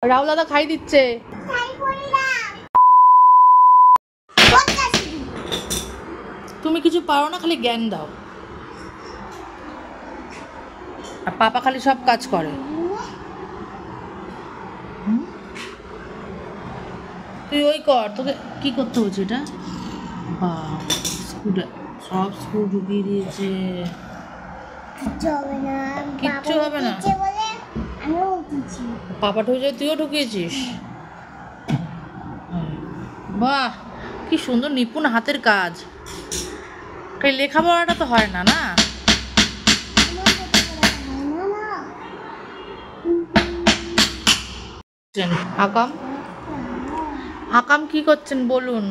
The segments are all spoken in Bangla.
রাহুল দাদা খাই দিচ্ছে। তুমি কিছু পারো না, খালি জ্ঞান দাও। আর পাপা খালি সব কাজ করে। তুই ওই কর, তোকে কি করতে হচ্ছে এটা? সব স্ক্রু ঢুকিয়ে দিয়েছে। কিচ্ছু হবে না। পাপা ঢুকেছে, তুইও ঢুকিয়েছিস। বাহ, কি সুন্দর নিপুণ হাতের কাজ। এই লেখাপড়াটা তো হয় না, না? আকাম আকাম কি করছেন বলুন?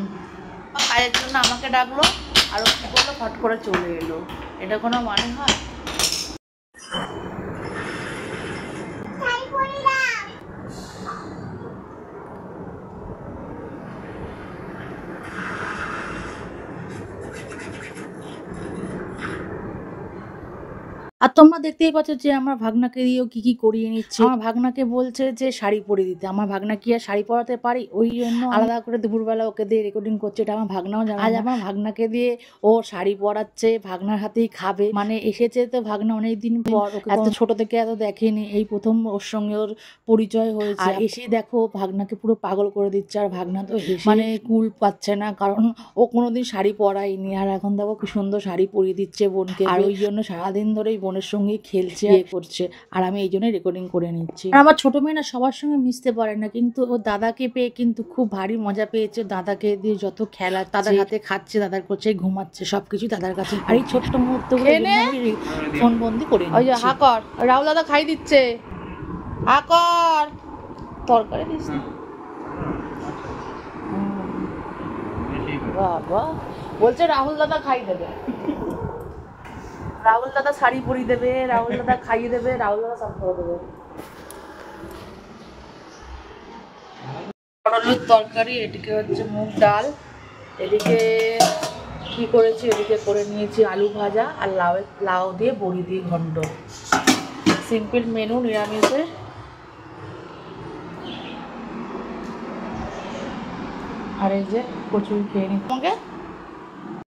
কাজের জন্য আমাকে ডাকলো, আর কি বললো, ফট করে চলে এলো। এটা কোনো মানে হয়? আর তোমরা দেখতেই পাচ্ছ যে আমার ভাগনাকে দিয়েও কি কি করিয়ে নিচ্ছে। আমার ভাগনাকে বলছে যে শাড়ি পরে দিতে। আমার ভাগনা কি আর শাড়ি পরাতে পারি? ওই জন্য আলাদা করে দুপুরবেলা ওকে দিয়ে রেকর্ডিং করছে। এটা আমার ভাগনাও জানে। আজ আমার ভাগনাকে দিয়ে ও শাড়ি পরাচ্ছে, ভাগনার হাতেই খাবে। মানে এসেছে তো ভাগনা অনেকদিন পর, ওকে এত ছোট থেকে এত দেখেনি, এই প্রথম ওর সঙ্গে ওর পরিচয় হয়েছে। আর এসে দেখো ভাগনাকে পুরো পাগল করে দিচ্ছে। আর ভাগনা তো মানে কুল পাচ্ছে না, কারণ ও কোনোদিন শাড়ি পরায়নি। আর এখন দেখো কি সুন্দর শাড়ি পরিয়ে দিচ্ছে বোনকে। আর ওই জন্য সারাদিন ধরেই বোনের সঙ্গে খেলছে, করছে। আর আমি এই জন্যই রেকর্ডিং করে নিচ্ছি। আর আমার ছোট মেয়ে না সবার সঙ্গে মিশতে পারে না, কিন্তু ও দাদাকে পেয়ে কিন্তু খুব ভারী মজা পেয়েছে। দাদাকে দিয়ে যত খেলা, দাদার হাতে খাচ্ছে, দাদার কাছে ঘুমাচ্ছে, সবকিছু দাদার কাছে। আর এই ছোট্ট মুহূর্তগুলো আমি ফোন বন্দি করে নিচ্ছি। ওই যে হাকর, রাহুল দাদা খাই দিচ্ছে। হাকর, তরকারি দিস না। বাবা বলছে রাহুল দাদা খাই দেবে, রাহুল দাদা শাড়ি পরিয়ে দেবে, রাহুল দাদা খাইয়ে দেবে, রাহুল দাদা সব করে দেবে। পটলের তরকারি, এদিকে হচ্ছে মুগ ডাল, এদিকে কি করেছি, এদিকে করে নিয়েছি আলু ভাজা, আর লাউ দিয়ে বড়ি দিয়ে ঘন্ট। Simple menu, নিরামিষে। আর এই যে কচুরি খেয়ে নি তোমাকে।